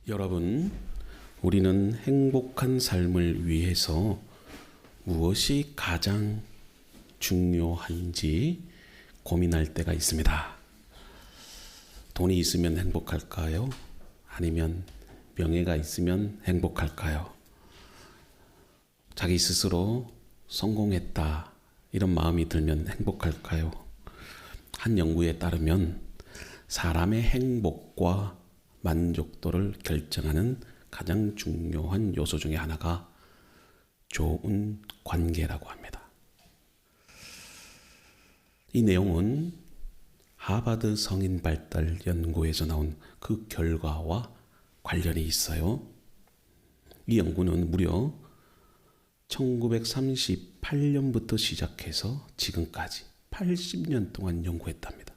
여러분, 우리는 행복한 삶을 위해서 무엇이 가장 중요한지 고민할 때가 있습니다. 돈이 있으면 행복할까요? 아니면 명예가 있으면 행복할까요? 자기 스스로 성공했다, 이런 마음이 들면 행복할까요? 한 연구에 따르면 사람의 행복과 만족도를 결정하는 가장 중요한 요소 중에 하나가 좋은 관계라고 합니다. 이 내용은 하버드 성인 발달 연구에서 나온 그 결과와 관련이 있어요. 이 연구는 무려 1938년부터 시작해서 지금까지 80년 동안 연구했답니다.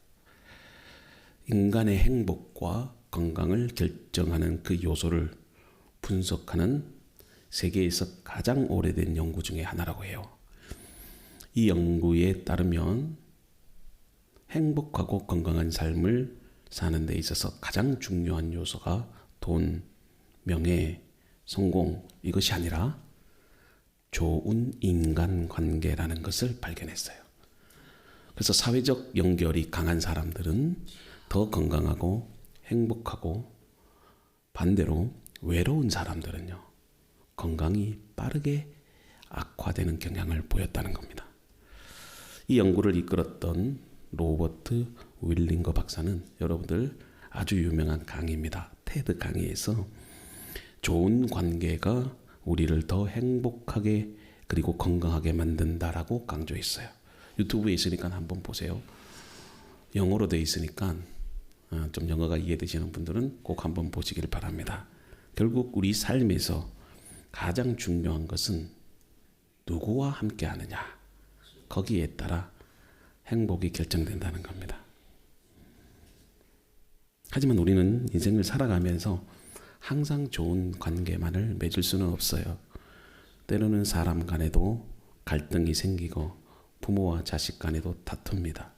인간의 행복과 건강을 결정하는 그 요소를 분석하는 세계에서 가장 오래된 연구 중에 하나라고 해요. 이 연구에 따르면 행복하고 건강한 삶을 사는 데 있어서 가장 중요한 요소가 돈, 명예, 성공, 이것이 아니라 좋은 인간관계라는 것을 발견했어요. 그래서 사회적 연결이 강한 사람들은 더 건강하고 행복하고, 반대로 외로운 사람들은요, 건강이 빠르게 악화되는 경향을 보였다는 겁니다. 이 연구를 이끌었던 로버트 윌링거 박사는 여러분들 아주 유명한 강의입니다. 테드 강의에서 좋은 관계가 우리를 더 행복하게 그리고 건강하게 만든다라고 강조했어요. 유튜브에 있으니까 한번 보세요. 영어로 되어 있으니까 좀 영어가 이해되시는 분들은 꼭 한번 보시길 바랍니다. 결국 우리 삶에서 가장 중요한 것은 누구와 함께 하느냐, 거기에 따라 행복이 결정된다는 겁니다. 하지만 우리는 인생을 살아가면서 항상 좋은 관계만을 맺을 수는 없어요. 때로는 사람 간에도 갈등이 생기고 부모와 자식 간에도 다툽니다.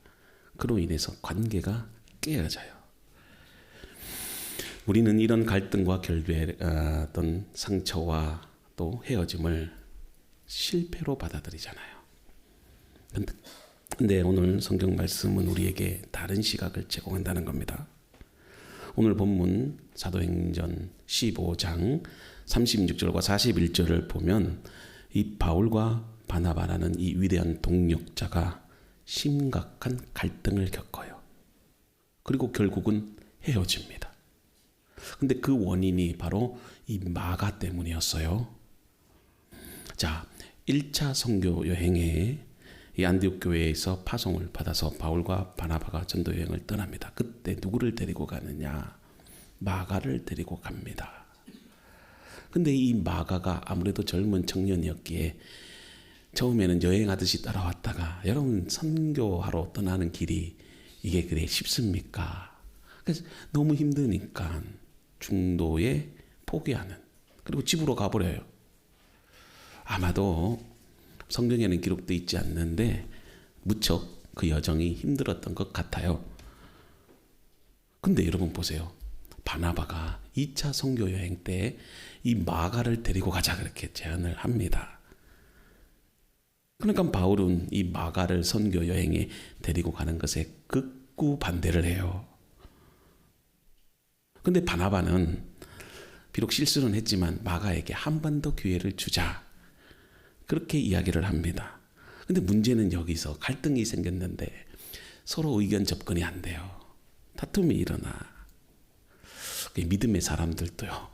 그로 인해서 관계가 깨어져요. 우리는 이런 갈등과 어떤 상처와 또 헤어짐을 실패로 받아들이잖아요. 근데 오늘 성경 말씀은 우리에게 다른 시각을 제공한다는 겁니다. 오늘 본문 사도행전 15장 36절과 41절을 보면 이 바울과 바나바라는 이 위대한 동력자가 심각한 갈등을 겪어요. 그리고 결국은 헤어집니다. 근데 그 원인이 바로 이 마가 때문이었어요. 자, 1차 선교 여행에 이 안디옥 교회에서 파송을 받아서 바울과 바나바가 전도 여행을 떠납니다. 그때 누구를 데리고 가느냐? 마가를 데리고 갑니다. 근데 이 마가가 아무래도 젊은 청년이었기에 처음에는 여행하듯이 따라왔다가, 여러분 선교하러 떠나는 길이 이게 그래 쉽습니까? 그래서 너무 힘드니까 중도에 포기하는, 그리고 집으로 가버려요. 아마도 성경에는 기록되어 있지 않는데 무척 그 여정이 힘들었던 것 같아요. 근데 여러분 보세요. 바나바가 2차 선교 여행 때 이 마가를 데리고 가자 그렇게 제안을 합니다. 그러니까 바울은 이 마가를 선교 여행에 데리고 가는 것에 극구 반대를 해요. 근데 바나바는 비록 실수는 했지만 마가에게 한 번 더 기회를 주자, 그렇게 이야기를 합니다. 근데 문제는 여기서 갈등이 생겼는데 서로 의견 접근이 안 돼요. 다툼이 일어나. 믿음의 사람들도요,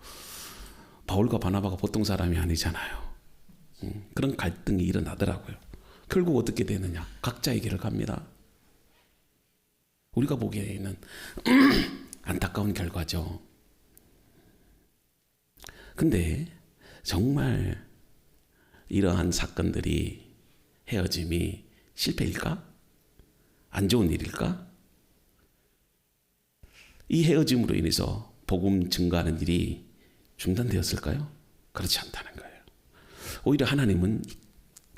바울과 바나바가 보통 사람이 아니잖아요. 그런 갈등이 일어나더라고요. 결국 어떻게 되느냐? 각자의 길을 갑니다. 우리가 보기에는 안타까운 결과죠. 근데 정말 이러한 사건들이, 헤어짐이 실패일까? 안 좋은 일일까? 이 헤어짐으로 인해서 복음 증거하는 일이 중단되었을까요? 그렇지 않다는 거예요. 오히려 하나님은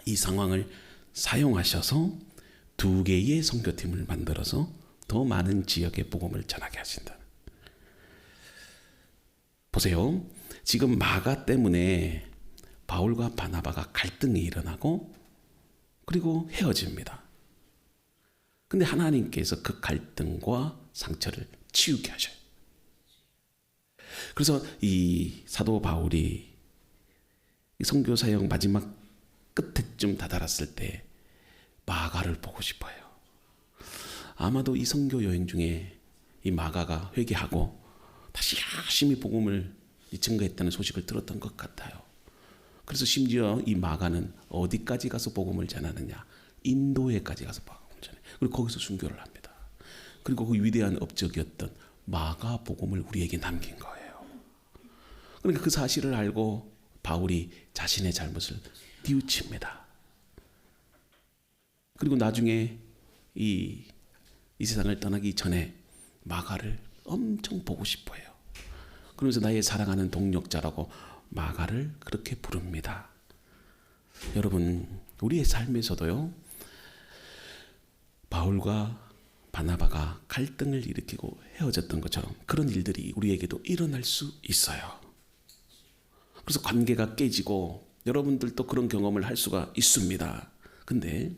이 상황을 사용하셔서 2개의 선교팀을 만들어서 더 많은 지역의 복음을 전하게 하신다. 보세요. 지금 마가 때문에 바울과 바나바가 갈등이 일어나고 그리고 헤어집니다. 근데 하나님께서 그 갈등과 상처를 치우게 하셔요. 그래서 이 사도 바울이 선교 사역 마지막 끝에쯤 다다랐을 때 마가를 보고 싶어요. 아마도 이 선교 여행 중에 이 마가가 회개하고 다시 열심히 복음을 증거했다는 소식을 들었던 것 같아요. 그래서 심지어 이 마가는 어디까지 가서 복음을 전하느냐? 인도에까지 가서 복음을 전해요. 그리고 거기서 순교를 합니다. 그리고 그 위대한 업적이었던 마가 복음을 우리에게 남긴 거예요. 그러니까 그 사실을 알고 바울이 자신의 잘못을 뉘우칩니다. 그리고 나중에 이 세상을 떠나기 전에 마가를 엄청 보고 싶어 해요. 그러면서 나의 사랑하는 동력자라고 마가를 그렇게 부릅니다. 여러분, 우리의 삶에서도요, 바울과 바나바가 갈등을 일으키고 헤어졌던 것처럼 그런 일들이 우리에게도 일어날 수 있어요. 그래서 관계가 깨지고 여러분들도 그런 경험을 할 수가 있습니다. 근데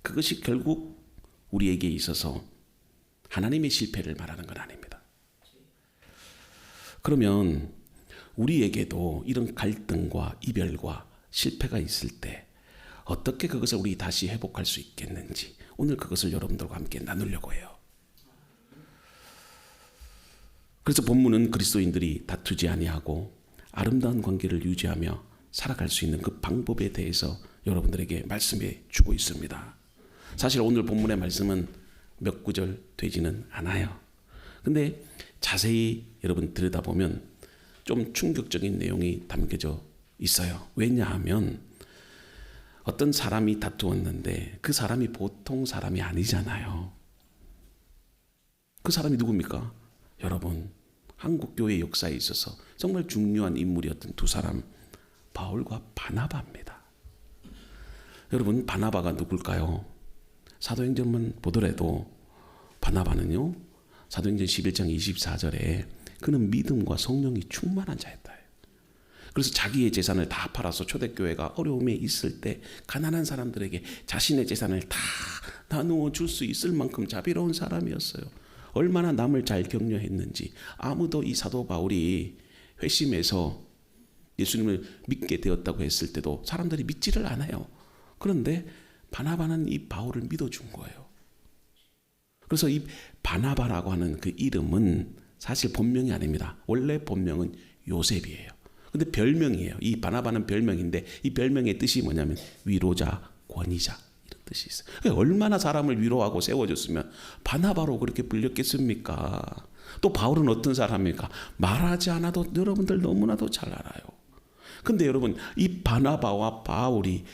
그것이 결국 우리에게 있어서 하나님의 실패를 말하는 건 아닙니다. 그러면 우리에게도 이런 갈등과 이별과 실패가 있을 때 어떻게 그것을 우리 다시 회복할 수 있겠는지 오늘 그것을 여러분들과 함께 나누려고 해요. 그래서 본문은 그리스도인들이 다투지 아니하고 아름다운 관계를 유지하며 살아갈 수 있는 그 방법에 대해서 여러분들에게 말씀해 주고 있습니다. 사실 오늘 본문의 말씀은 몇 구절 되지는 않아요. 근데 자세히 여러분 들여다보면 좀 충격적인 내용이 담겨져 있어요. 왜냐하면 어떤 사람이 다투었는데 그 사람이 보통 사람이 아니잖아요. 그 사람이 누굽니까? 여러분, 한국교회 역사에 있어서 정말 중요한 인물이었던 두 사람, 바울과 바나바입니다. 여러분, 바나바가 누굴까요? 사도행전만 보더라도 바나바는요, 사도행전 11장 24절에 그는 믿음과 성령이 충만한 자였다. 그래서 자기의 재산을 다 팔아서 초대교회가 어려움에 있을 때 가난한 사람들에게 자신의 재산을 다 나누어 줄 수 있을 만큼 자비로운 사람이었어요. 얼마나 남을 잘 격려했는지. 아무도 이 사도 바울이 회심해서 예수님을 믿게 되었다고 했을 때도 사람들이 믿지를 않아요. 그런데 바나바는 이 바울을 믿어준 거예요. 그래서 이 바나바라고 하는 그 이름은 사실 본명이 아닙니다. 원래 본명은 요셉이에요. 근데 별명이에요. 이 바나바는 별명인데 이 별명의 뜻이 뭐냐면 위로자, 권위자 이런 뜻이 있어요. 얼마나 사람을 위로하고 세워줬으면 바나바로 그렇게 불렸겠습니까? 또 바울은 어떤 사람입니까? 말하지 않아도 여러분들 너무나도 잘 알아요. 근데 여러분, 이 바나바와 바울이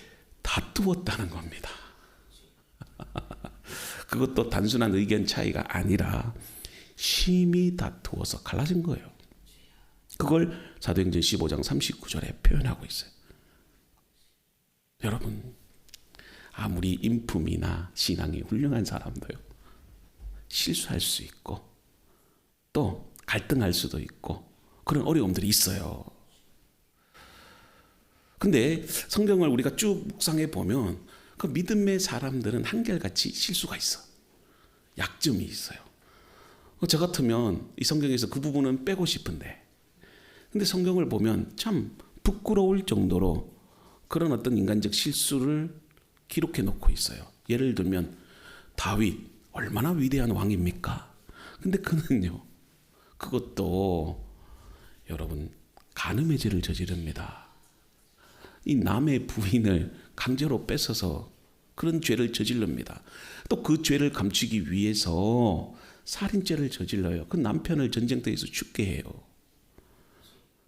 다투었다는 겁니다. 그것도 단순한 의견 차이가 아니라 심히 다투어서 갈라진 거예요. 그걸 사도행전 15장 39절에 표현하고 있어요. 여러분, 아무리 인품이나 신앙이 훌륭한 사람도요, 실수할 수 있고 또 갈등할 수도 있고 그런 어려움들이 있어요. 근데 성경을 우리가 쭉 묵상해 보면 그 믿음의 사람들은 한결같이 실수가 있어. 약점이 있어요. 저 같으면 이 성경에서 그 부분은 빼고 싶은데, 근데 성경을 보면 참 부끄러울 정도로 그런 어떤 인간적 실수를 기록해 놓고 있어요. 예를 들면 다윗, 얼마나 위대한 왕입니까? 근데 그는요, 그것도 여러분 간음의 죄를 저지릅니다. 이 남의 부인을 강제로 뺏어서 그런 죄를 저질릅니다. 또 그 죄를 감추기 위해서 살인죄를 저질러요. 그 남편을 전쟁터에서 죽게 해요.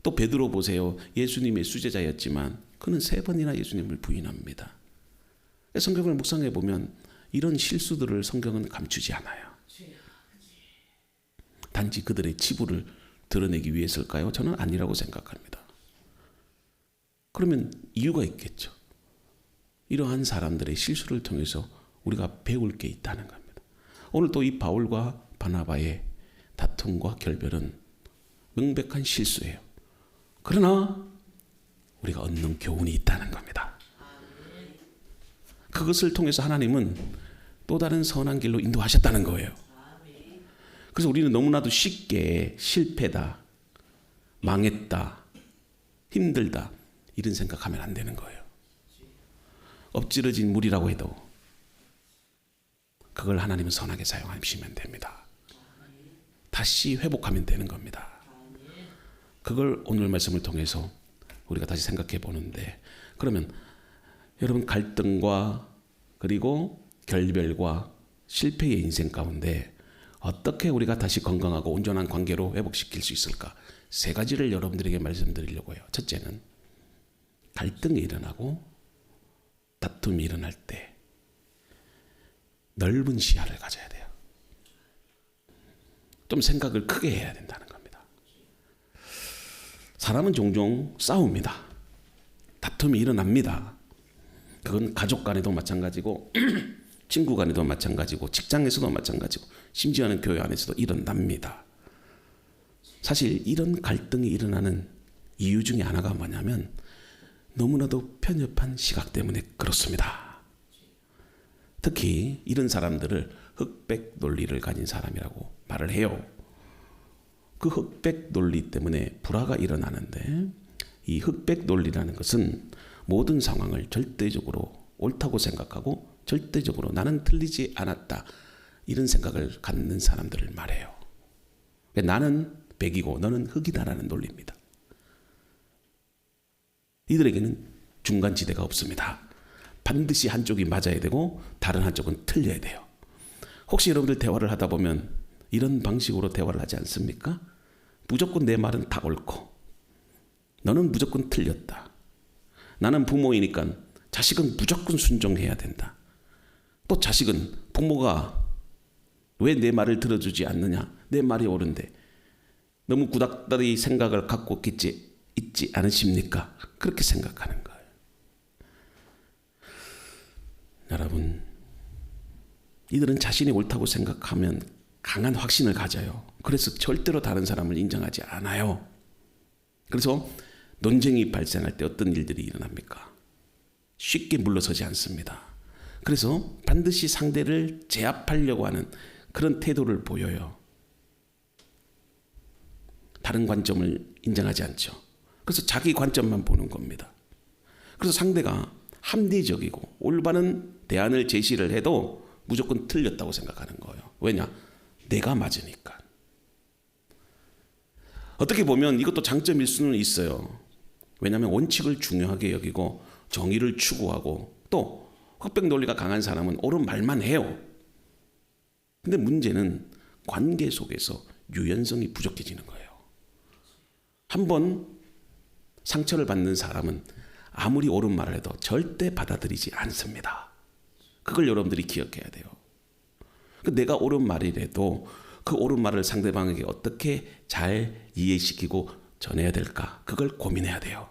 또 베드로 보세요. 예수님의 수제자였지만 그는 3번이나 예수님을 부인합니다. 성경을 묵상해 보면 이런 실수들을 성경은 감추지 않아요. 단지 그들의 치부를 드러내기 위해서일까요? 저는 아니라고 생각합니다. 그러면 이유가 있겠죠. 이러한 사람들의 실수를 통해서 우리가 배울 게 있다는 겁니다. 오늘 또 이 바울과 바나바의 다툼과 결별은 명백한 실수예요. 그러나 우리가 얻는 교훈이 있다는 겁니다. 그것을 통해서 하나님은 또 다른 선한 길로 인도하셨다는 거예요. 그래서 우리는 너무나도 쉽게 실패다, 망했다, 힘들다 이런 생각하면 안 되는 거예요. 엎질러진 물이라고 해도 그걸 하나님은 선하게 사용하시면 됩니다. 다시 회복하면 되는 겁니다. 그걸 오늘 말씀을 통해서 우리가 다시 생각해 보는데, 그러면 여러분 갈등과 그리고 결별과 실패의 인생 가운데 어떻게 우리가 다시 건강하고 온전한 관계로 회복시킬 수 있을까? 세 가지를 여러분들에게 말씀드리려고 해요. 첫째는 갈등이 일어나고 다툼이 일어날 때 넓은 시야를 가져야 돼요. 좀 생각을 크게 해야 된다는 겁니다. 사람은 종종 싸웁니다. 다툼이 일어납니다. 그건 가족 간에도 마찬가지고 친구 간에도 마찬가지고 직장에서도 마찬가지고 심지어는 교회 안에서도 일어납니다. 사실 이런 갈등이 일어나는 이유 중에 하나가 뭐냐면 너무나도 편협한 시각 때문에 그렇습니다. 특히 이런 사람들을 흑백 논리를 가진 사람이라고 말을 해요. 그 흑백 논리 때문에 불화가 일어나는데, 이 흑백 논리라는 것은 모든 상황을 절대적으로 옳다고 생각하고 절대적으로 나는 틀리지 않았다 이런 생각을 갖는 사람들을 말해요. 나는 백이고 너는 흑이다라는 논리입니다. 이들에게는 중간지대가 없습니다. 반드시 한쪽이 맞아야 되고 다른 한쪽은 틀려야 돼요. 혹시 여러분들 대화를 하다 보면 이런 방식으로 대화를 하지 않습니까? 무조건 내 말은 다 옳고 너는 무조건 틀렸다. 나는 부모이니까 자식은 무조건 순종해야 된다. 또 자식은 부모가 왜 내 말을 들어주지 않느냐? 내 말이 옳은데 너무 구닥다리 생각을 갖고 있지 않으십니까? 그렇게 생각하는 거예요. 여러분, 이들은 자신이 옳다고 생각하면 강한 확신을 가져요. 그래서 절대로 다른 사람을 인정하지 않아요. 그래서 논쟁이 발생할 때 어떤 일들이 일어납니까? 쉽게 물러서지 않습니다. 그래서 반드시 상대를 제압하려고 하는 그런 태도를 보여요. 다른 관점을 인정하지 않죠. 그래서 자기 관점만 보는 겁니다. 그래서 상대가 합리적이고 올바른 대안을 제시를 해도 무조건 틀렸다고 생각하는 거예요. 왜냐? 내가 맞으니까. 어떻게 보면 이것도 장점일 수는 있어요. 왜냐하면 원칙을 중요하게 여기고 정의를 추구하고 또 흑백 논리가 강한 사람은 옳은 말만 해요. 근데 문제는 관계 속에서 유연성이 부족해지는 거예요. 한번 상처를 받는 사람은 아무리 옳은 말을 해도 절대 받아들이지 않습니다. 그걸 여러분들이 기억해야 돼요. 내가 옳은 말이라도 그 옳은 말을 상대방에게 어떻게 잘 이해시키고 전해야 될까? 그걸 고민해야 돼요.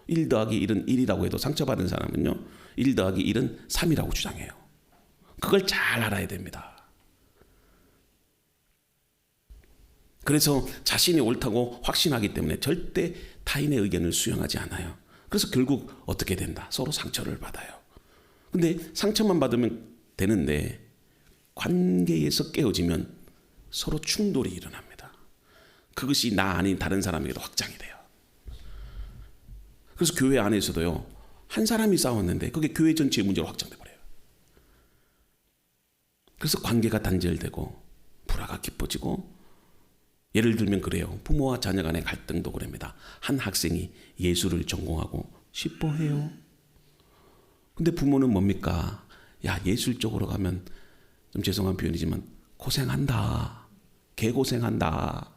1 더하기 1은 1이라고 해도 상처받은 사람은요, 1 더하기 1은 3이라고 주장해요. 그걸 잘 알아야 됩니다. 그래서 자신이 옳다고 확신하기 때문에 절대 타인의 의견을 수용하지 않아요. 그래서 결국 어떻게 된다? 서로 상처를 받아요. 근데 상처만 받으면 되는데 관계에서 깨어지면 서로 충돌이 일어납니다. 그것이 나 아닌 다른 사람에게도 확장이 돼요. 그래서 교회 안에서도요, 한 사람이 싸웠는데 그게 교회 전체의 문제로 확장돼 버려요. 그래서 관계가 단절되고 불화가 깊어지고, 예를 들면 그래요. 부모와 자녀 간의 갈등도 그럽니다. 한 학생이 예술을 전공하고 싶어 해요. 근데 부모는 뭡니까? 야, 예술 쪽으로 가면 좀 죄송한 표현이지만 고생한다. 개고생한다.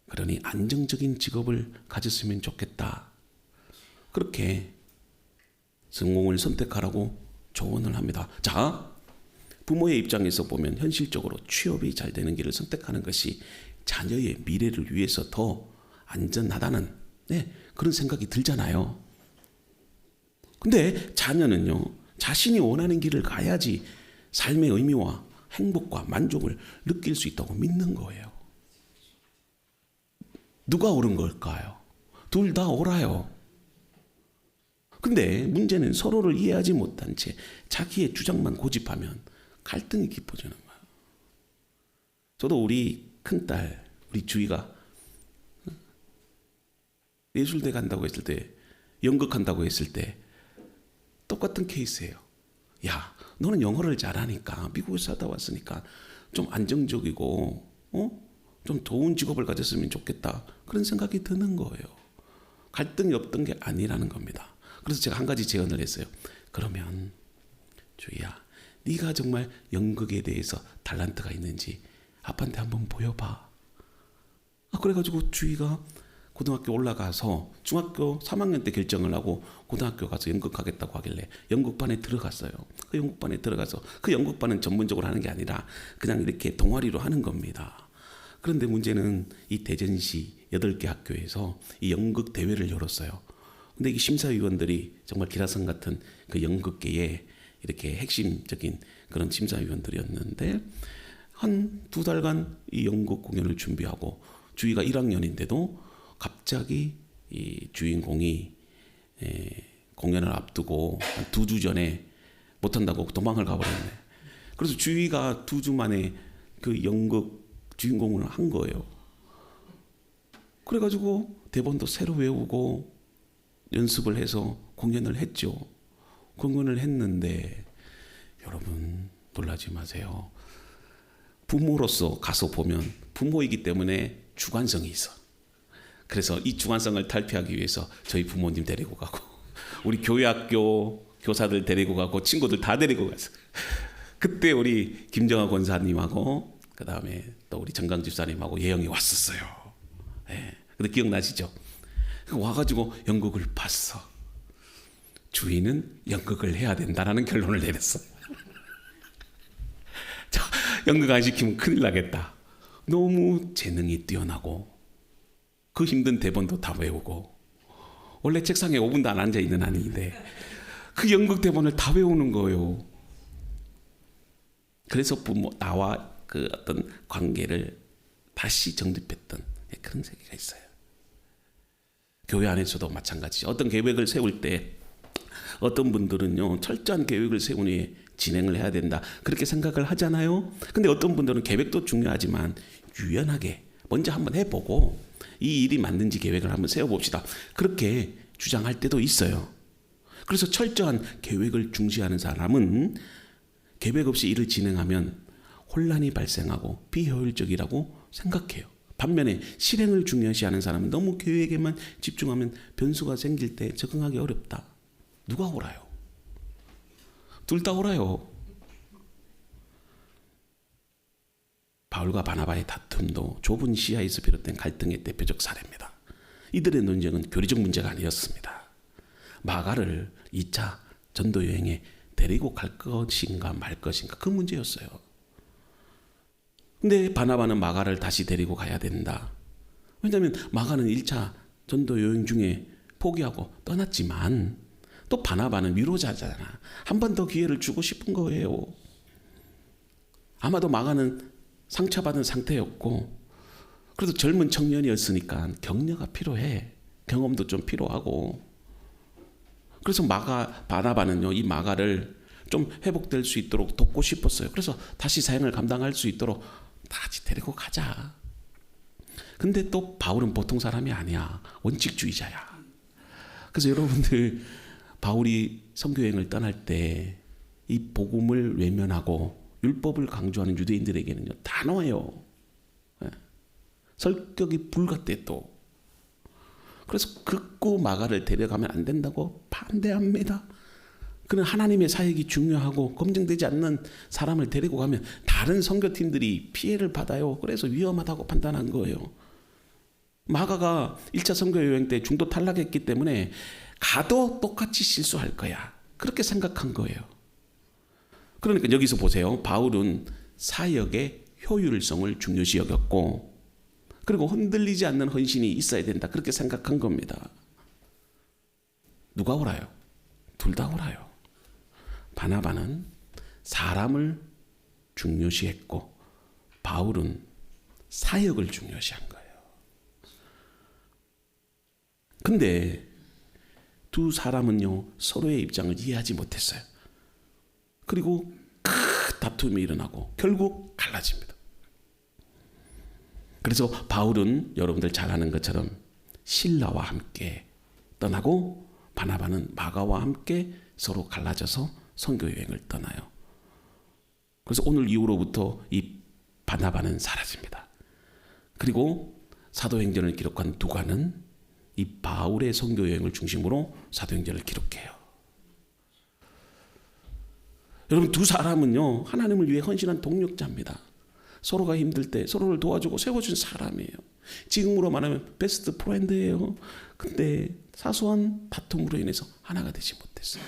그러니 안정적인 직업을 가졌으면 좋겠다. 그렇게 성공을 선택하라고 조언을 합니다. 자, 부모의 입장에서 보면 현실적으로 취업이 잘 되는 길을 선택하는 것이 자녀의 미래를 위해서 더 안전하다는 그런 생각이 들잖아요. 근데 자녀는요, 자신이 원하는 길을 가야지 삶의 의미와 행복과 만족을 느낄 수 있다고 믿는 거예요. 누가 옳은 걸까요? 둘 다 옳아요. 근데 문제는 서로를 이해하지 못한 채 자기의 주장만 고집하면 갈등이 깊어지는 거예요. 저도 우리 큰딸, 우리 주희가 예술대 간다고 했을 때, 연극한다고 했을 때 똑같은 케이스예요. 야, 너는 영어를 잘하니까, 미국에서 살다 왔으니까 좀 안정적이고 좀 좋은 직업을 가졌으면 좋겠다, 그런 생각이 드는 거예요. 갈등이 없던 게 아니라는 겁니다. 그래서 제가 한 가지 제안을 했어요. 그러면 주희야, 네가 정말 연극에 대해서 탤런트가 있는지 아빠한테 한번 보여봐. 그래가지고 주희가 고등학교 올라가서 중학교 3학년 때 결정을 하고 고등학교 가서 연극하겠다고 하길래 연극반에 들어갔어요. 그 연극반에 들어가서 그 연극반은 전문적으로 하는 게 아니라 그냥 이렇게 동아리로 하는 겁니다. 그런데 문제는 이 대전시 8개 학교에서 이 연극 대회를 열었어요. 근데 이 심사위원들이 정말 기라성 같은 그 연극계의 이렇게 핵심적인 그런 심사위원들이었는데, 한 2달간 이 연극 공연을 준비하고 주희가 1학년인데도 갑자기 이 주인공이 공연을 앞두고 한 2주 전에 못한다고 도망을 가버렸네. 그래서 주희가 2주 만에 그 연극 주인공을 한 거예요. 그래가지고 대본도 새로 외우고 연습을 해서 공연을 했죠. 공연을 했는데 여러분 놀라지 마세요. 부모로서 가서 보면 부모이기 때문에 주관성이 있어. 그래서 이 주관성을 탈피하기 위해서 저희 부모님 데리고 가고 우리 교회학교 교사들 데리고 가고 친구들 다 데리고 갔어요. 그때 우리 김정아 권사님하고 그 다음에 또 우리 정강 집사님하고 예영이 왔었어요. 근데 기억나시죠? 와가지고 연극을 봤어. 주희는 연극을 해야 된다라는 결론을 내렸어. 연극 안 시키면 큰일 나겠다. 너무 재능이 뛰어나고 그 힘든 대본도 다 외우고, 원래 책상에 5분도 안 앉아있는 아이인데 그 연극 대본을 다 외우는 거예요. 그래서 나와 그 어떤 관계를 다시 정립했던 그런 세계가 있어요. 교회 안에서도 마찬가지죠. 어떤 계획을 세울 때 어떤 분들은요, 철저한 계획을 세운 후에 진행을 해야 된다, 그렇게 생각을 하잖아요. 근데 어떤 분들은 계획도 중요하지만 유연하게 먼저 한번 해보고 이 일이 맞는지 계획을 한번 세워봅시다, 그렇게 주장할 때도 있어요. 그래서 철저한 계획을 중시하는 사람은 계획 없이 일을 진행하면 혼란이 발생하고 비효율적이라고 생각해요. 반면에 실행을 중요시하는 사람은 너무 계획에만 집중하면 변수가 생길 때 적응하기 어렵다. 누가 옳아요? 둘 다 옳아요. 바울과 바나바의 다툼도 좁은 시야에서 비롯된 갈등의 대표적 사례입니다. 이들의 논쟁은 교리적 문제가 아니었습니다. 마가를 2차 전도 여행에 데리고 갈 것인가 말 것인가, 그 문제였어요. 근데 바나바는 마가를 다시 데리고 가야 된다. 왜냐하면 마가는 1차 전도 여행 중에 포기하고 떠났지만 또 바나바는 위로자잖아. 한 번 더 기회를 주고 싶은 거예요. 아마도 마가는 상처받은 상태였고, 그래도 젊은 청년이었으니까 격려가 필요해. 경험도 좀 필요하고. 그래서 바나바는요, 이 마가를 좀 회복될 수 있도록 돕고 싶었어요. 그래서 다시 사역을 감당할 수 있도록 같이 데리고 가자. 근데 또 바울은 보통 사람이 아니야. 원칙주의자야. 그래서 여러분들, 바울이 선교여행을 떠날 때 이 복음을 외면하고 율법을 강조하는 유대인들에게는요, 단호해요. 성격이 불같대 또. 그래서 극구 마가를 데려가면 안 된다고 반대합니다. 그는 하나님의 사역이 중요하고 검증되지 않는 사람을 데리고 가면 다른 선교팀들이 피해를 받아요. 그래서 위험하다고 판단한 거예요. 마가가 1차 선교여행 때 중도 탈락했기 때문에 가도 똑같이 실수할 거야, 그렇게 생각한 거예요. 그러니까 여기서 보세요. 바울은 사역의 효율성을 중요시 여겼고, 그리고 흔들리지 않는 헌신이 있어야 된다, 그렇게 생각한 겁니다. 누가 옳아요? 둘 다 옳아요. 바나바는 사람을 중요시했고 바울은 사역을 중요시한 거예요. 근데 두 사람은요 서로의 입장을 이해하지 못했어요. 그리고 큰 다툼이 일어나고 결국 갈라집니다. 그래서 바울은 여러분들 잘 아는 것처럼 실라와 함께 떠나고 바나바는 마가와 함께 서로 갈라져서 선교 여행을 떠나요. 그래서 오늘 이후로부터 이 바나바는 사라집니다. 그리고 사도행전을 기록한 누가는 이 바울의 선교 여행을 중심으로 사도행전을 기록해요. 여러분 두 사람은요 하나님을 위해 헌신한 동력자입니다. 서로가 힘들 때 서로를 도와주고 세워준 사람이에요. 지금으로 말하면 베스트 프렌드예요. 근데 사소한 다툼으로 인해서 하나가 되지 못했어요.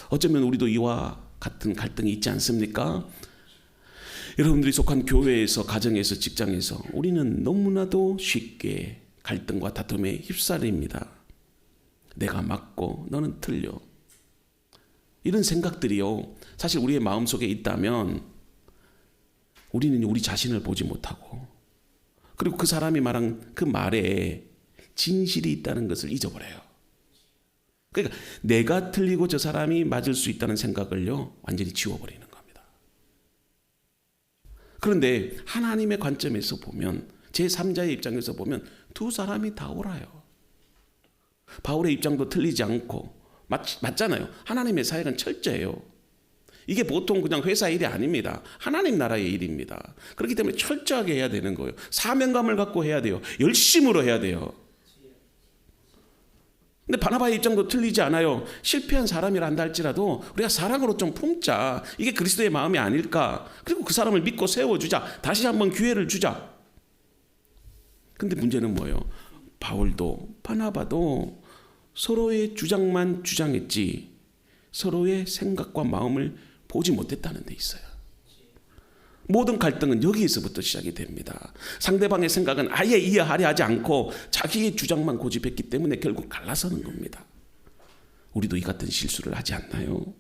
어쩌면 우리도 이와 같은 갈등이 있지 않습니까? 여러분들이 속한 교회에서, 가정에서, 직장에서 우리는 너무나도 쉽게 갈등과 다툼에 휩싸립니다. 내가 맞고 너는 틀려. 이런 생각들이요 사실 우리의 마음속에 있다면 우리는 우리 자신을 보지 못하고 그리고 그 사람이 말한 그 말에 진실이 있다는 것을 잊어버려요. 그러니까 내가 틀리고 저 사람이 맞을 수 있다는 생각을요 완전히 지워버리는 겁니다. 그런데 하나님의 관점에서 보면 제3자의 입장에서 보면 두 사람이 다 옳아요. 바울의 입장도 틀리지 않고 맞잖아요. 하나님의 사역은 철저해요. 이게 보통 그냥 회사 일이 아닙니다. 하나님 나라의 일입니다. 그렇기 때문에 철저하게 해야 되는 거예요. 사명감을 갖고 해야 돼요. 열심으로 해야 돼요. 근데 바나바의 입장도 틀리지 않아요. 실패한 사람이라 한다 할지라도 우리가 사랑으로 좀 품자. 이게 그리스도의 마음이 아닐까. 그리고 그 사람을 믿고 세워주자. 다시 한번 기회를 주자. 근데 문제는 뭐예요? 바울도 바나바도 서로의 주장만 주장했지 서로의 생각과 마음을 보지 못했다는 데 있어요. 모든 갈등은 여기에서부터 시작이 됩니다. 상대방의 생각은 아예 이해하려 하지 않고 자기의 주장만 고집했기 때문에 결국 갈라서는 겁니다. 우리도 이 같은 실수를 하지 않나요?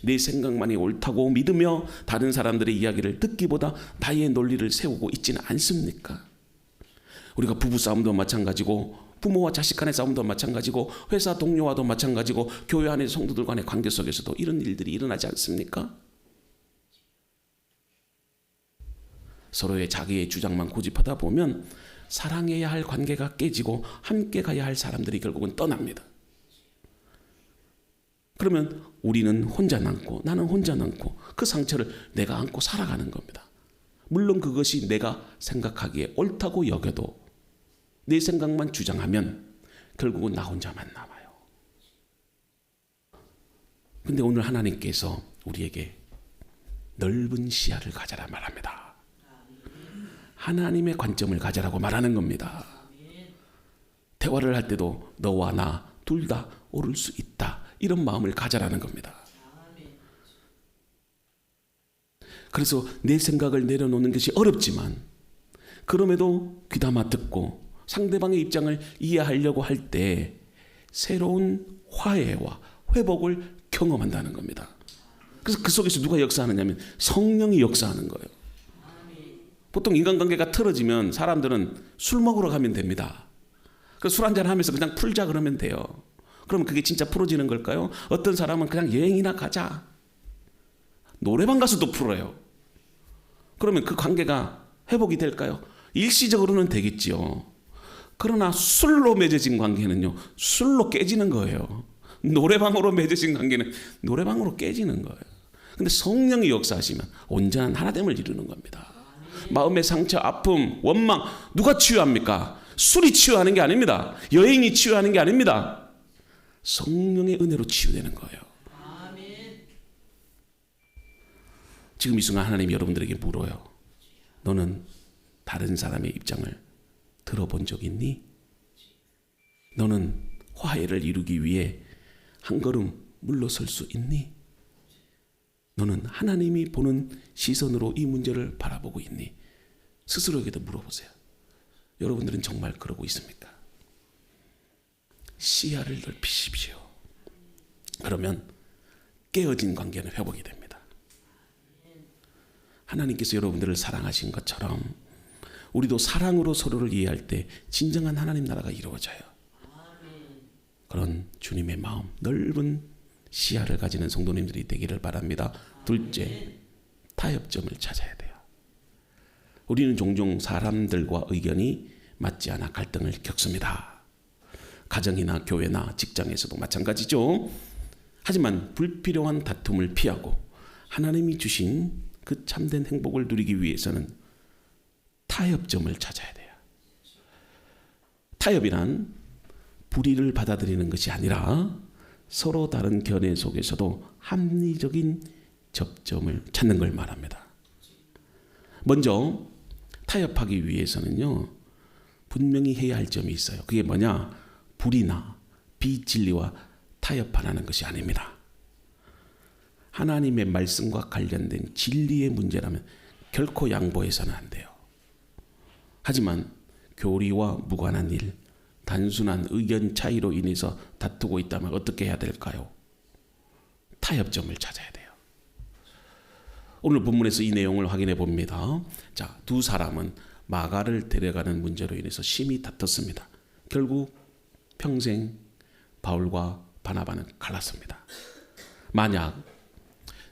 내 생각만이 옳다고 믿으며 다른 사람들의 이야기를 듣기보다 나의 논리를 세우고 있지는 않습니까? 우리가 부부싸움도 마찬가지고 부모와 자식 간의 싸움도 마찬가지고 회사 동료와도 마찬가지고 교회 안의 성도들 간의 관계 속에서도 이런 일들이 일어나지 않습니까? 서로의 자기의 주장만 고집하다 보면 사랑해야 할 관계가 깨지고 함께 가야 할 사람들이 결국은 떠납니다. 그러면 우리는 혼자 남고 나는 혼자 남고 그 상처를 내가 안고 살아가는 겁니다. 물론 그것이 내가 생각하기에 옳다고 여겨도 내 생각만 주장하면 결국은 나 혼자만 남아요. 근데 오늘 하나님께서 우리에게 넓은 시야를 가져라 말합니다. 하나님의 관점을 가져라고 말하는 겁니다. 대화를 할 때도 너와 나 둘 다 옳을 수 있다. 이런 마음을 가져라는 겁니다. 그래서 내 생각을 내려놓는 것이 어렵지만 그럼에도 귀담아 듣고 상대방의 입장을 이해하려고 할 때 새로운 화해와 회복을 경험한다는 겁니다. 그래서 그 속에서 누가 역사하느냐면 성령이 역사하는 거예요. 보통 인간관계가 틀어지면 사람들은 술 먹으러 가면 됩니다. 그래서 술 한잔 하면서 그냥 풀자 그러면 돼요. 그러면 그게 진짜 풀어지는 걸까요? 어떤 사람은 그냥 여행이나 가자. 노래방 가서도 풀어요. 그러면 그 관계가 회복이 될까요? 일시적으로는 되겠지요. 그러나 술로 맺어진 관계는요. 술로 깨지는 거예요. 노래방으로 맺어진 관계는 노래방으로 깨지는 거예요. 근데 성령이 역사하시면 온전한 하나됨을 이루는 겁니다. 마음의 상처, 아픔, 원망 누가 치유합니까? 술이 치유하는 게 아닙니다. 여행이 치유하는 게 아닙니다. 성령의 은혜로 치유되는 거예요. 지금 이 순간 하나님이 여러분들에게 물어요. 너는 다른 사람의 입장을 들어본 적 있니? 너는 화해를 이루기 위해 한 걸음 물러설 수 있니? 너는 하나님이 보는 시선으로 이 문제를 바라보고 있니? 스스로에게도 물어보세요. 여러분들은 정말 그러고 있습니까? 시야를 넓히십시오. 그러면 깨어진 관계는 회복이 됩니다. 하나님께서 여러분들을 사랑하신 것처럼 우리도 사랑으로 서로를 이해할 때 진정한 하나님 나라가 이루어져요. 그런 주님의 마음, 넓은 시야를 가지는 성도님들이 되기를 바랍니다. 둘째, 타협점을 찾아야 돼요. 우리는 종종 사람들과 의견이 맞지 않아 갈등을 겪습니다. 가정이나 교회나 직장에서도 마찬가지죠. 하지만 불필요한 다툼을 피하고 하나님이 주신 그 참된 행복을 누리기 위해서는 타협점을 찾아야 돼요. 타협이란 불의를 받아들이는 것이 아니라 서로 다른 견해 속에서도 합리적인 접점을 찾는 걸 말합니다. 먼저 타협하기 위해서는요, 분명히 해야 할 점이 있어요. 그게 뭐냐? 불의나 비진리와 타협하라는 것이 아닙니다. 하나님의 말씀과 관련된 진리의 문제라면 결코 양보해서는 안 돼요. 하지만 교리와 무관한 일, 단순한 의견 차이로 인해서 다투고 있다면 어떻게 해야 될까요? 타협점을 찾아야 돼요. 오늘 본문에서 이 내용을 확인해 봅니다. 자, 두 사람은 마가를 데려가는 문제로 인해서 심히 다퉜습니다. 결국 평생 바울과 바나바는 갈랐습니다. 만약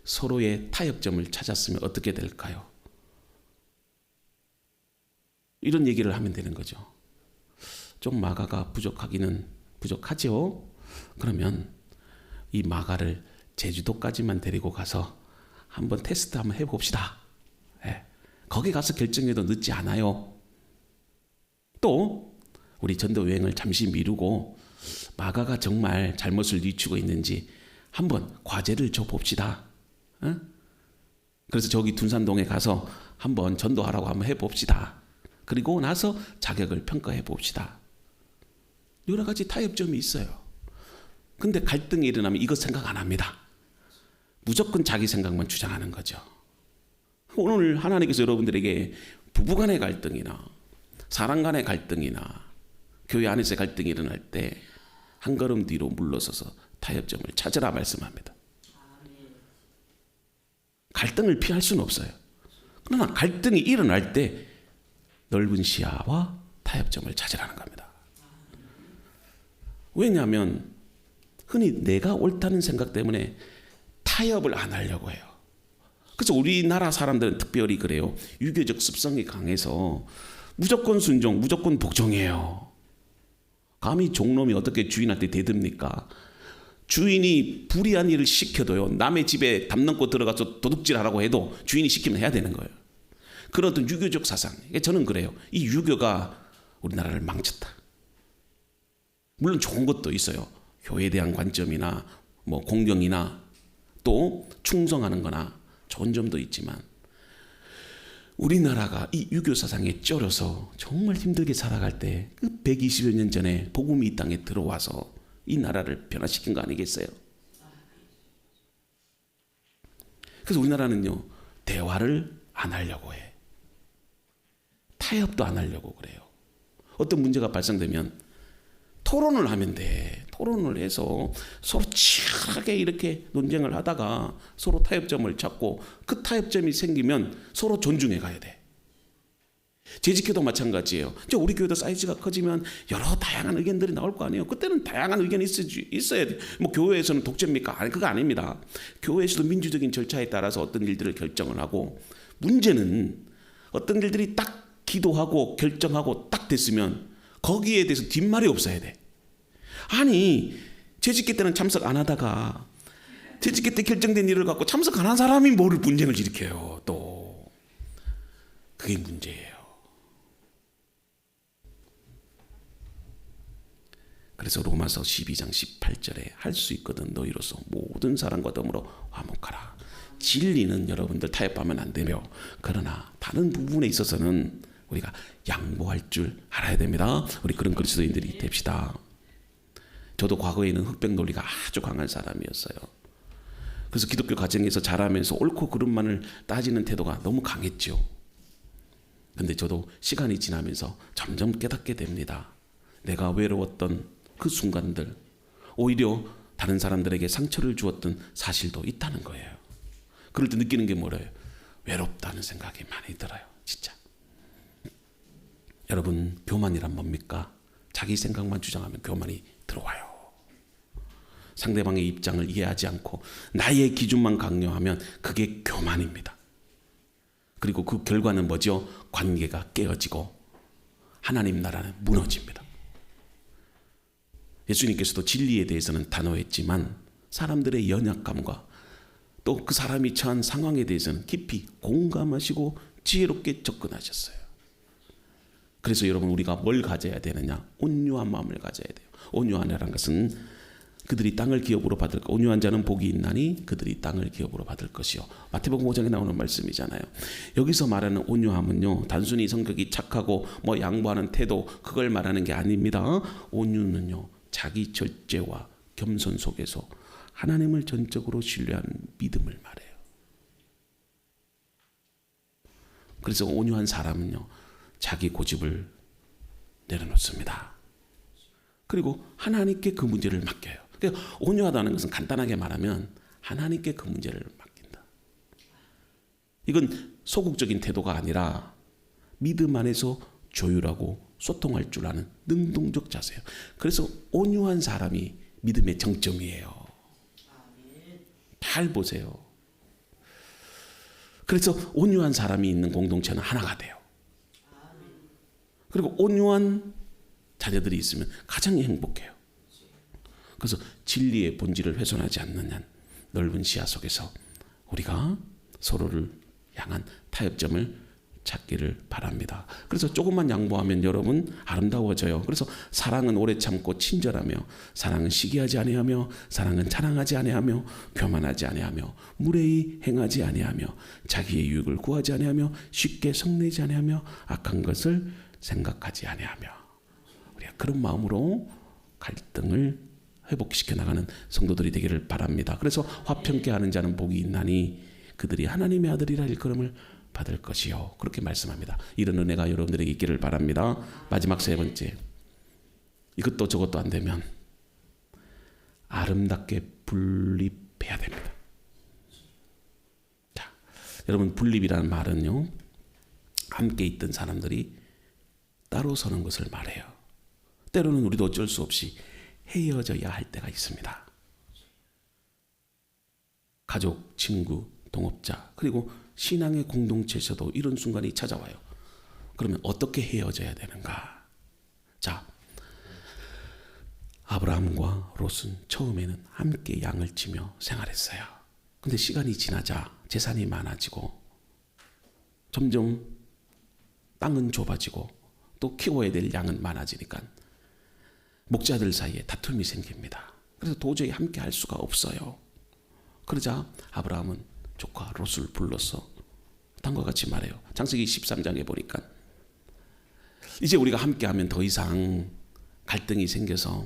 서로의 타협점을 찾았으면 어떻게 될까요? 이런 얘기를 하면 되는 거죠. 좀 마가가 부족하기는 부족하죠. 그러면 이 마가를 제주도까지만 데리고 가서 한번 테스트 한번 해봅시다. 예. 거기 가서 결정해도 늦지 않아요. 또 우리 전도 여행을 잠시 미루고 마가가 정말 잘못을 늦추고 있는지 한번 과제를 줘봅시다. 예? 그래서 저기 둔산동에 가서 한번 전도하라고 한번 해봅시다. 그리고 나서 자격을 평가해 봅시다. 여러 가지 타협점이 있어요. 근데 갈등이 일어나면 이것 생각 안 합니다. 무조건 자기 생각만 주장하는 거죠. 오늘 하나님께서 여러분들에게 부부간의 갈등이나 사람 간의 갈등이나 교회 안에서의 갈등이 일어날 때 한 걸음 뒤로 물러서서 타협점을 찾으라 말씀합니다. 갈등을 피할 수는 없어요. 그러나 갈등이 일어날 때 넓은 시야와 타협점을 찾으라는 겁니다. 왜냐하면 흔히 내가 옳다는 생각 때문에 타협을 안 하려고 해요. 그래서 우리나라 사람들은 특별히 그래요. 유교적 습성이 강해서 무조건 순종, 무조건 복종해요. 감히 종놈이 어떻게 주인한테 대듭니까? 주인이 불의한 일을 시켜도요, 남의 집에 담 넘고 들어가서 도둑질하라고 해도 주인이 시키면 해야 되는 거예요. 그런 어떤 유교적 사상. 저는 그래요. 이 유교가 우리나라를 망쳤다. 물론 좋은 것도 있어요. 교회에 대한 관점이나 뭐 공경이나 또 충성하는 거나 좋은 점도 있지만 우리나라가 이 유교 사상에 쩔어서 정말 힘들게 살아갈 때 그 120여 년 전에 복음이 이 땅에 들어와서 이 나라를 변화시킨 거 아니겠어요? 그래서 우리나라는요, 대화를 안 하려고 해. 타협도 안 하려고 그래요. 어떤 문제가 발생되면 토론을 하면 돼. 토론을 해서 서로 치열하게 이렇게 논쟁을 하다가 서로 타협점을 찾고 그 타협점이 생기면 서로 존중해 가야 돼. 재직회도 마찬가지예요. 이제 우리 교회도 사이즈가 커지면 여러 다양한 의견들이 나올 거 아니에요. 그때는 다양한 의견이 있어야 돼. 뭐 교회에서는 독재입니까? 아니, 그거 아닙니다. 교회에서도 민주적인 절차에 따라서 어떤 일들을 결정을 하고, 문제는 어떤 일들이 딱 기도하고 결정하고 딱 됐으면 거기에 대해서 뒷말이 없어야 돼. 아니, 재직회 때는 참석 안 하다가 재직회 때 결정된 일을 갖고 참석 안 한 사람이 뭐를 분쟁을 일으켜요. 또 그게 문제예요. 그래서 로마서 12장 18절에 할 수 있거든 너희로서 모든 사람과 더불어 화목하라. 진리는 여러분들 타협하면 안 되며, 그러나 다른 부분에 있어서는 우리가 양보할 줄 알아야 됩니다. 우리 그런 그리스도인들이 됩시다. 저도 과거에는 흑백 논리가 아주 강한 사람이었어요. 그래서 기독교 가정에서 자라면서 옳고 그름만을 따지는 태도가 너무 강했죠. 근데 저도 시간이 지나면서 점점 깨닫게 됩니다. 내가 외로웠던 그 순간들, 오히려 다른 사람들에게 상처를 주었던 사실도 있다는 거예요. 그럴 때 느끼는 게 뭐래요? 외롭다는 생각이 많이 들어요. 진짜. 여러분, 교만이란 뭡니까? 자기 생각만 주장하면 교만이 들어와요. 상대방의 입장을 이해하지 않고 나의 기준만 강요하면 그게 교만입니다. 그리고 그 결과는 뭐죠? 관계가 깨어지고 하나님 나라는 무너집니다. 예수님께서도 진리에 대해서는 단호했지만 사람들의 연약감과 또 그 사람이 처한 상황에 대해서는 깊이 공감하시고 지혜롭게 접근하셨어요. 그래서 여러분, 우리가 뭘 가져야 되느냐? 온유한 마음을 가져야 돼요. 온유하라는 것은 그들이 땅을 기업으로 받을 것, 온유한 자는 복이 있나니 그들이 땅을 기업으로 받을 것이요. 마태복음 5장에 나오는 말씀이잖아요. 여기서 말하는 온유함은요, 단순히 성격이 착하고 뭐 양보하는 태도, 그걸 말하는 게 아닙니다. 온유는요, 자기 절제와 겸손 속에서 하나님을 전적으로 신뢰하는 믿음을 말해요. 그래서 온유한 사람은요, 자기 고집을 내려놓습니다. 그리고 하나님께 그 문제를 맡겨요. 그러니까 온유하다는 것은 간단하게 말하면 하나님께 그 문제를 맡긴다. 이건 소극적인 태도가 아니라 믿음 안에서 조율하고 소통할 줄 아는 능동적 자세예요. 그래서 온유한 사람이 믿음의 정점이에요. 잘 보세요. 그래서 온유한 사람이 있는 공동체는 하나가 돼요. 그리고 온유한 자녀들이 있으면 가장 행복해요. 그래서 진리의 본질을 훼손하지 않는 한 넓은 시야 속에서 우리가 서로를 향한 타협점을 찾기를 바랍니다. 그래서 조금만 양보하면 여러분 아름다워져요. 그래서 사랑은 오래 참고 친절하며, 사랑은 시기하지 아니하며, 사랑은 자랑하지 아니하며, 교만하지 아니하며, 무례히 행하지 아니하며, 자기의 유익을 구하지 아니하며, 쉽게 성내지 아니하며, 악한 것을 생각하지 아니하며. 우리가 그런 마음으로 갈등을 회복시켜 나가는 성도들이 되기를 바랍니다. 그래서 화평케 하는 자는 복이 있나니 그들이 하나님의 아들이라 일컬음을 받을 것이요. 그렇게 말씀합니다. 이런 은혜가 여러분들에게 있기를 바랍니다. 마지막 세 번째, 이것도 저것도 안 되면 아름답게 분립해야 됩니다. 자, 여러분, 분립이라는 말은요, 함께 있던 사람들이 따로 서는 것을 말해요. 때로는 우리도 어쩔 수 없이 헤어져야 할 때가 있습니다. 가족, 친구, 동업자, 그리고 신앙의 공동체에서도 이런 순간이 찾아와요. 그러면 어떻게 헤어져야 되는가? 자, 아브라함과 롯은 처음에는 함께 양을 치며 생활했어요. 근데 시간이 지나자 재산이 많아지고 점점 땅은 좁아지고 또 키워야 될 양은 많아지니까 목자들 사이에 다툼이 생깁니다. 그래서 도저히 함께 할 수가 없어요. 그러자 아브라함은 조카 롯을 불러서 다음과 같이 말해요. 창세기 13장에 보니까 이제 우리가 함께하면 더 이상 갈등이 생겨서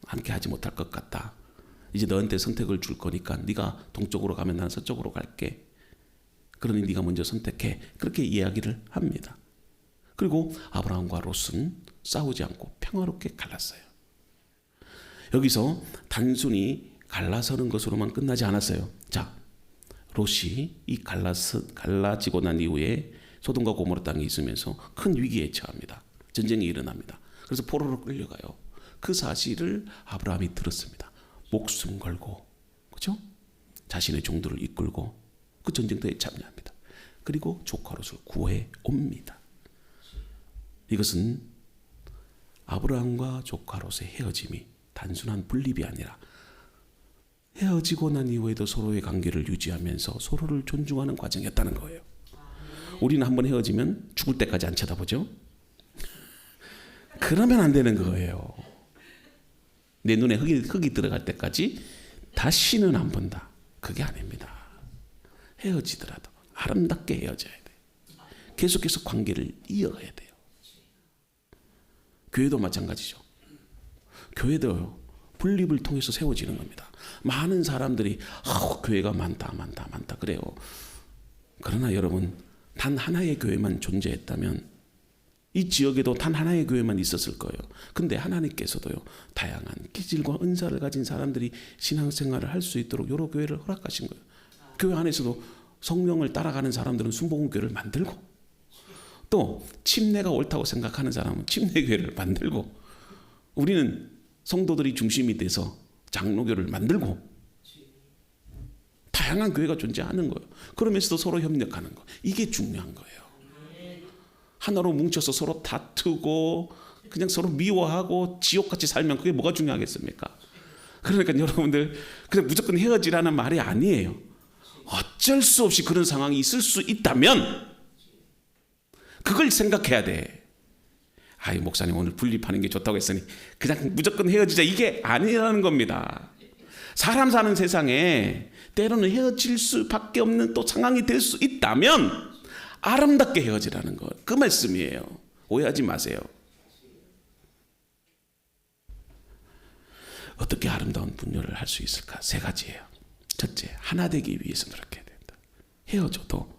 함께하지 못할 것 같다. 이제 너한테 선택을 줄 거니까 네가 동쪽으로 가면 나는 서쪽으로 갈게. 그러니 네가 먼저 선택해. 그렇게 이야기를 합니다. 그리고 아브라함과 롯은 싸우지 않고 평화롭게 갈랐어요. 여기서 단순히 갈라서는 것으로만 끝나지 않았어요. 자, 롯이 이 갈라지고 난 이후에 소돔과 고모라 땅에 있으면서 큰 위기에 처합니다. 전쟁이 일어납니다. 그래서 포로로 끌려가요. 그 사실을 아브라함이 들었습니다. 목숨 걸고, 그렇죠? 자신의 종들을 이끌고 그 전쟁터에 참여합니다. 그리고 조카 롯을 구해 옵니다. 이것은 아브라함과 조카 롯의 헤어짐이 단순한 분립이 아니라 헤어지고 난 이후에도 서로의 관계를 유지하면서 서로를 존중하는 과정이었다는 거예요. 우리는 한번 헤어지면 죽을 때까지 안 쳐다보죠? 그러면 안 되는 거예요. 내 눈에 흙이 들어갈 때까지 다시는 안 본다. 그게 아닙니다. 헤어지더라도 아름답게 헤어져야 돼요. 계속해서 관계를 이어가야 돼요. 교회도 마찬가지죠. 교회도 분립을 통해서 세워지는 겁니다. 많은 사람들이 교회가 많다 그래요. 그러나 여러분, 단 하나의 교회만 존재했다면 이 지역에도 단 하나의 교회만 있었을 거예요. 근데 하나님께서도요, 다양한 기질과 은사를 가진 사람들이 신앙생활을 할 수 있도록 여러 교회를 허락하신 거예요. 교회 안에서도 성령을 따라가는 사람들은 순복음교회를 만들고, 또 침례가 옳다고 생각하는 사람은 침례교회를 만들고, 우리는 성도들이 중심이 돼서 장로교를 만들고 다양한 교회가 존재하는 거예요. 그러면서도 서로 협력하는 거. 이게 중요한 거예요. 하나로 뭉쳐서 서로 다투고 그냥 서로 미워하고 지옥같이 살면 그게 뭐가 중요하겠습니까? 그러니까 여러분들 그냥 무조건 헤어지라는 말이 아니에요. 어쩔 수 없이 그런 상황이 있을 수 있다면 그걸 생각해야 돼. 아이 목사님 오늘 분립하는 게 좋다고 했으니 그냥 무조건 헤어지자 이게 아니라는 겁니다. 사람 사는 세상에 때로는 헤어질 수밖에 없는 또 상황이 될 수 있다면 아름답게 헤어지라는 것, 그 말씀이에요. 오해하지 마세요. 어떻게 아름다운 분열을 할 수 있을까? 세 가지예요. 첫째, 하나 되기 위해서 노력해야 된다. 헤어져도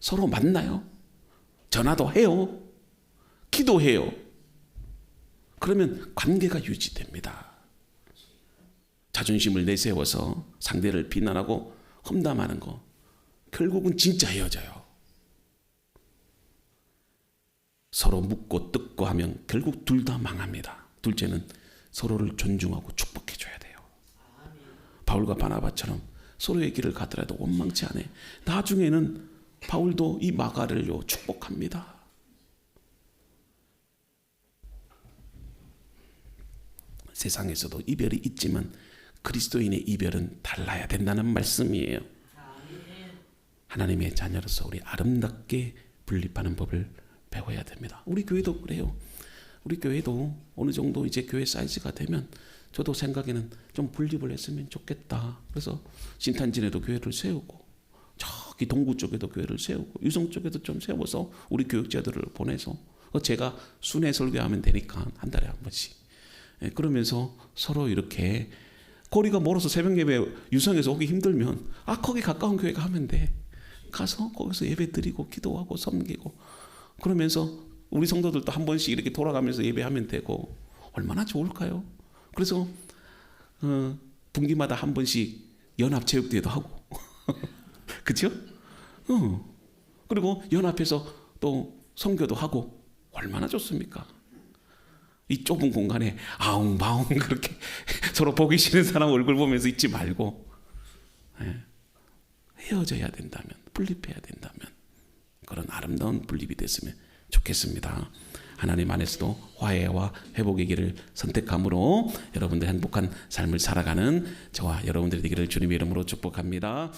서로 만나요. 전화도 해요. 기도해요. 그러면 관계가 유지됩니다. 자존심을 내세워서 상대를 비난하고 험담하는 거 결국은 진짜 헤어져요. 서로 묻고 뜯고 하면 결국 둘 다 망합니다. 둘째는 서로를 존중하고 축복해줘야 돼요. 바울과 바나바처럼 서로의 길을 가더라도 원망치 않아. 나중에는 바울도 이 마가를요 축복합니다. 세상에서도 이별이 있지만 그리스도인의 이별은 달라야 된다는 말씀이에요. 하나님의 자녀로서 우리 아름답게 분립하는 법을 배워야 됩니다. 우리 교회도 그래요. 우리 교회도 어느 정도 이제 교회 사이즈가 되면 저도 생각에는 좀 분립을 했으면 좋겠다. 그래서 신탄진에도 교회를 세우고 저기 동구 쪽에도 교회를 세우고 유성 쪽에도 좀 세워서 우리 교육자들을 보내서 제가 순회 설교하면 되니까 한 달에 한 번씩 그러면서 서로 이렇게 거리가 멀어서 새벽 예배 유성에서 오기 힘들면 거기 가까운 교회 가면 돼. 가서 거기서 예배 드리고 기도하고 섬기고 그러면서 우리 성도들도 한 번씩 이렇게 돌아가면서 예배하면 되고 얼마나 좋을까요? 그래서 분기마다 한 번씩 연합체육대회도 하고 그렇죠? 그리고 연합해서 또 선교도 하고 얼마나 좋습니까? 이 좁은 공간에 아웅바웅 그렇게 서로 보기 싫은 사람 얼굴 보면서 있지 말고 헤어져야 된다면, 분립해야 된다면 그런 아름다운 분립이 됐으면 좋겠습니다. 하나님 안에서도 화해와 회복의 길을 선택함으로 여러분들 행복한 삶을 살아가는 저와 여러분들이 되기를 주님의 이름으로 축복합니다.